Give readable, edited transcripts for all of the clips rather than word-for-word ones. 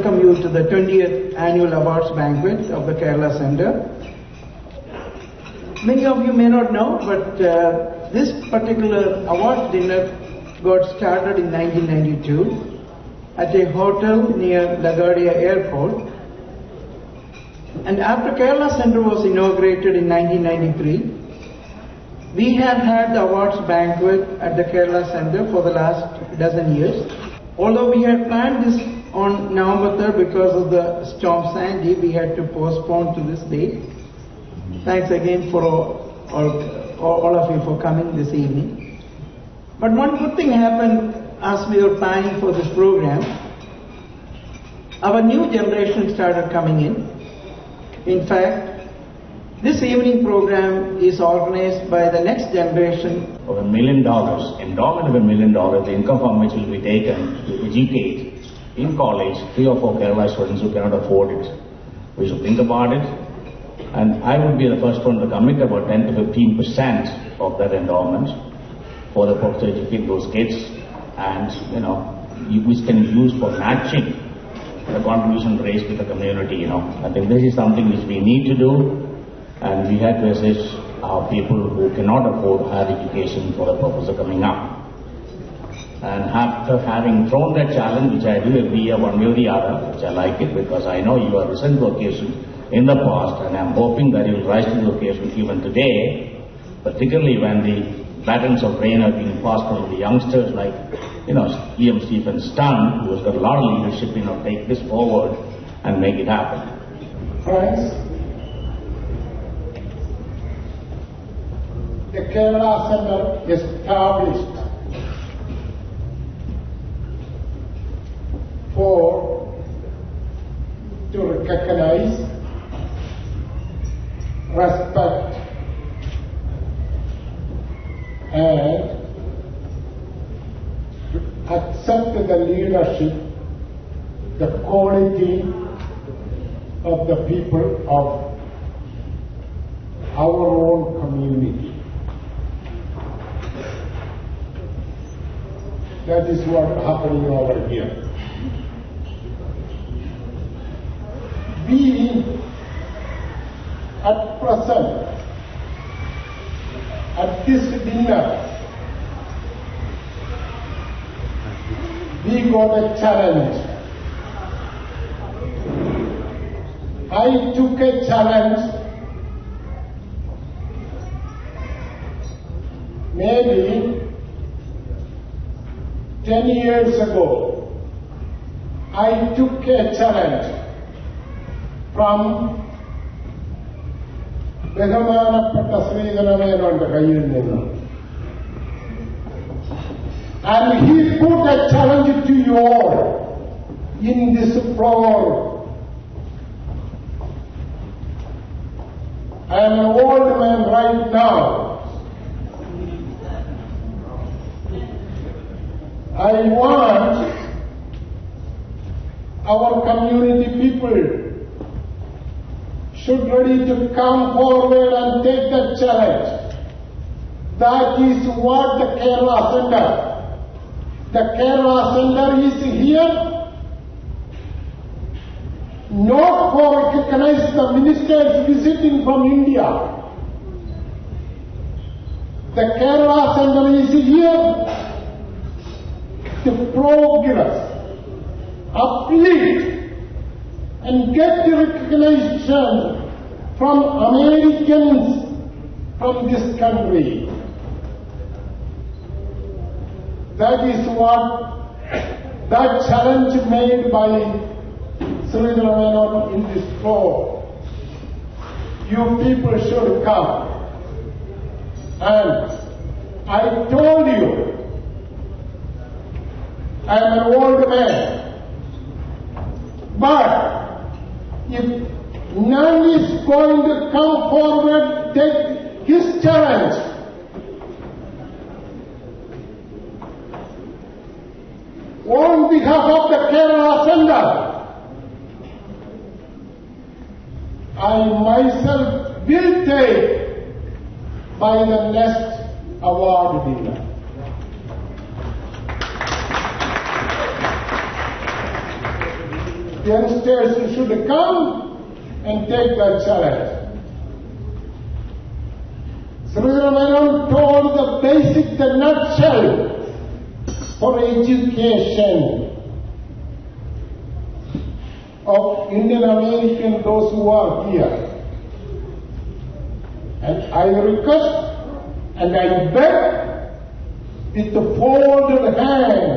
welcome you to the 20th Annual Awards Banquet of the Kerala Centre. Many of you may not know, but this particular awards dinner got started in 1992 at a hotel near LaGuardia Airport. And after Kerala Centre was inaugurated in 1993, we have had the awards banquet at the Kerala Centre for the last dozen years. Although we had planned this on November 3rd because of the storm Sandy, we had to postpone to this date. Thanks again for all of you for coming this evening. But one good thing happened as we were planning for this program. Our new generation started coming in. In fact, this evening program is organized by the next generation. Of $1 million, endowment of $1 million, the income from which will be taken to educate in college 3 or 4 Kerala students who cannot afford it. We should think about it, and I would be the first one to commit about 10 to 15% of that endowment for the purpose to educate those kids, and which can be used for matching the contribution raised with the community. I think this is something which we need to do. And we had to assist our people who cannot afford higher education for the purpose of coming up. And after having thrown that challenge, which I do every year one way or the other, which I like it because I know you have risen to the occasion in the past, and I'm hoping that you will rise to the occasion even today, particularly when the batons of rain are being passed on to the youngsters like, E.M. Stephen Stunn, who has got a lot of leadership, take this forward and make it happen. Friends, the Kerala Centre established to recognize, respect, and accept the leadership, the quality of the people of our own community. That is what is happening over here. We, at present, at this dinner, we got a challenge. I took a challenge maybe 10 years ago. I took a challenge from Bagamanapata Sridharamayanoda Kayil ninnu. And he put a challenge to you all in this floor. I am an old man right now. I want our community people should ready to come forward and take that challenge. That is what the Kerala Centre. The Kerala Centre is here not for recognize the ministers visiting from India. The Kerala Centre is here to progress, uplift, and get the recognition from Americans from this country. That is what that challenge made by Sridharamayanoda in this floor. You people should come. And I told you, I am an old man. But if none is going to come forward, take his challenge. On behalf of the Kerala Centre, I myself will take by the next award dinner. youngsters should come and take the challenge. Sridhar Menon told the basic, the nutshell for education of Indian American, those who are here. And I request and I beg with the folded hand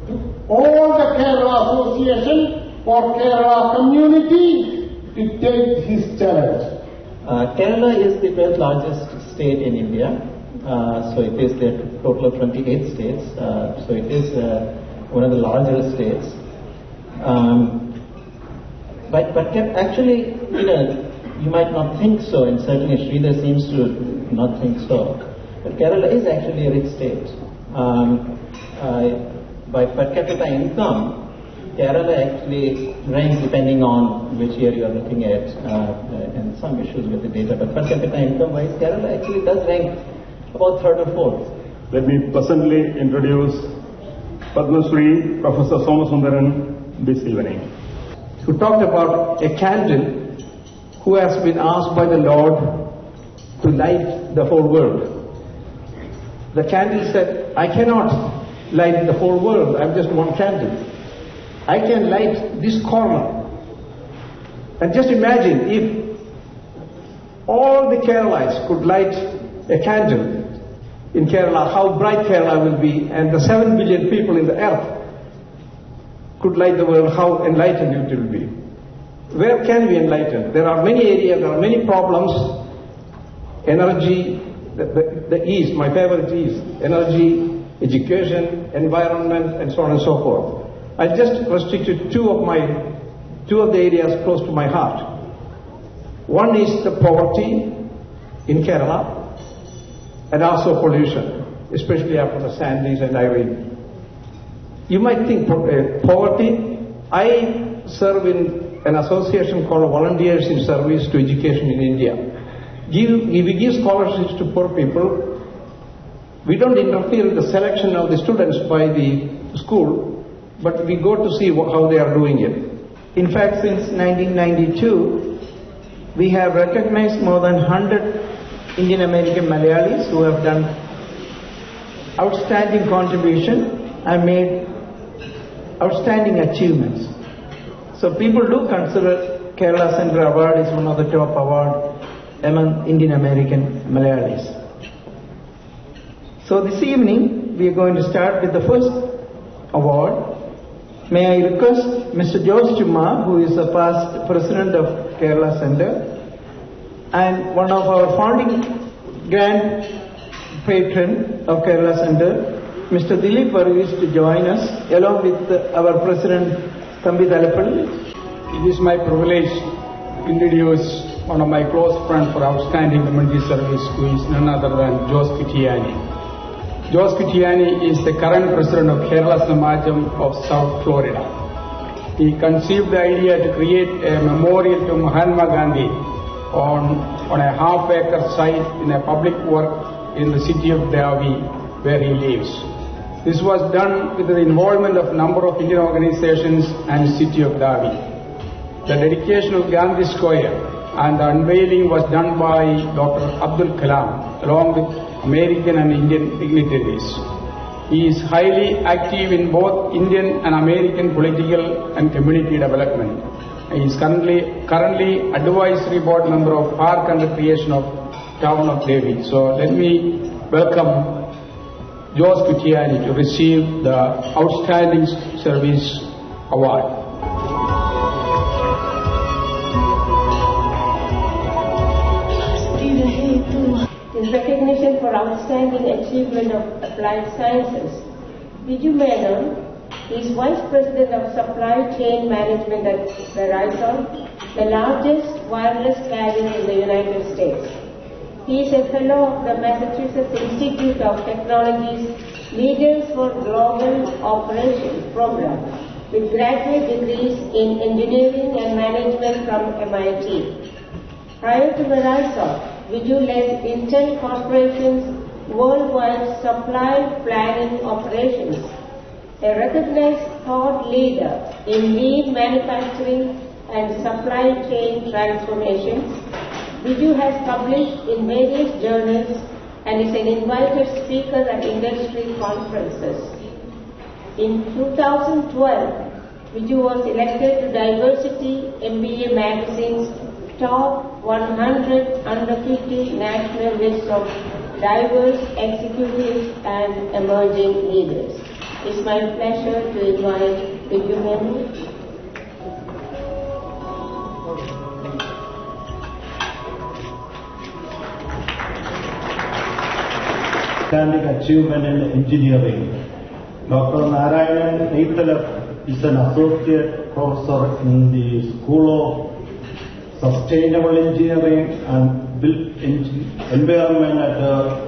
to all the Kerala Association for Kerala community to take his challenge. Kerala is the 12th largest state in India. So it is the total of 28 states. So it is one of the larger states. But actually, you might not think so, and certainly Sridhar seems to not think so. But Kerala is actually a rich state. By per capita income, Kerala actually ranks, depending on which year you are looking at, and some issues with the data, but per capita income wise, Kerala actually does rank about third or fourth. Let me personally introduce Padma Shri Professor Somasundaran this evening, who talked about a candle who has been asked by the Lord to light the whole world. The candle said, I cannot light the whole world, I'm just one candle. I can light this corner. And just imagine if all the Keralites could light a candle in Kerala, how bright Kerala will be, and the 7 billion people in the earth could light the world, how enlightened it will be. Where can we enlighten? There are many areas, there are many problems. Energy, the East, my favorite is energy, education, environment, and so on and so forth. I just restricted two of the areas close to my heart. One is the poverty in Kerala, and also pollution, especially after the Sandys and Irene. You might think poverty. I serve in an association called Volunteers in Service to Education in India. We give scholarships to poor people. We don't interfere with the selection of the students by the school, but we go to see how they are doing it. In fact, since 1992, we have recognized more than 100 Indian American Malayalees who have done outstanding contribution and made outstanding achievements. So people do consider Kerala Center Award is one of the top awards among Indian American Malayalees. So this evening we are going to start with the first award. May I request Mr. George Chumma, who is the past president of Kerala Center and one of our founding grand patron of Kerala Center, Mr. Dilip Varghese, to join us along with our president Thambi Thalappalli. It is my privilege to introduce one of my close friends for outstanding community service, who is none other than Jose Kittiani. Jose Kittiani is the current president of Kerala Samajam of South Florida. He conceived the idea to create a memorial to Mahatma Gandhi on a half-acre site in a public work in the city of Dhabi, where he lives. This was done with the involvement of a number of Indian organizations and the city of Dhabi. The dedication of Gandhi Square and the unveiling was done by Dr. Abdul Kalam, along with American and Indian dignitaries. He is highly active in both Indian and American political and community development. He is currently advisory board member of Park and Recreation of Town of Devi. So let me welcome Jose Kittiani to receive the Outstanding Service Award. In recognition for outstanding achievement of applied sciences, Biju Menon is Vice President of Supply Chain Management at Verizon, the largest wireless carrier in the United States. He is a fellow of the Massachusetts Institute of Technology's Leaders for Global Operations program, with graduate degrees in engineering and management from MIT. Prior to Verizon, Biju led Intel Corporation's worldwide supply planning operations, a recognized thought leader in lean manufacturing and supply chain transformations. Biju has published in various journals and is an invited speaker at industry conferences. In 2012, Biju was elected to Diversity MBA Magazine's top 100 under 50 national list of diverse executives and emerging leaders. It's my pleasure to invite Biju Menu. Outstanding achievement in engineering. Dr. Narayanan Neithala is an associate professor in the School of Sustainable Engineering and Built Environment at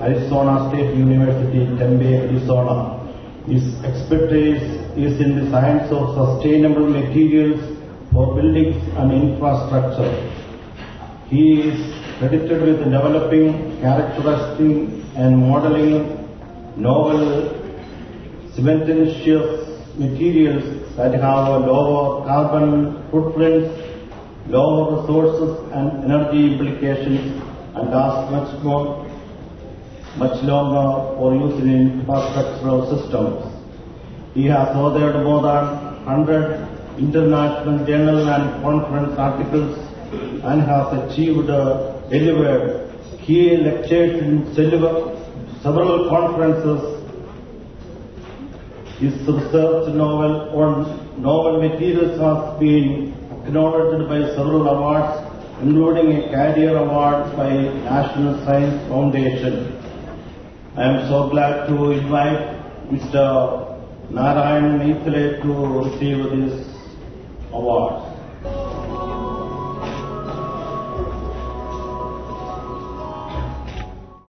Arizona State University, Tempe, Arizona. His expertise is in the science of sustainable materials for buildings and infrastructure. He is credited with developing, characterizing and modeling novel cementitious materials that have a lower carbon footprints, lower resources and energy implications, and last much longer for use in infrastructural systems. He has authored more than 100 international journal and conference articles and has delivered key lectures in several conferences. His research novel on novel materials has been acknowledged by several awards, including a career award by National Science Foundation. I am so glad to invite Mr. Narayanan Neithala to receive this award.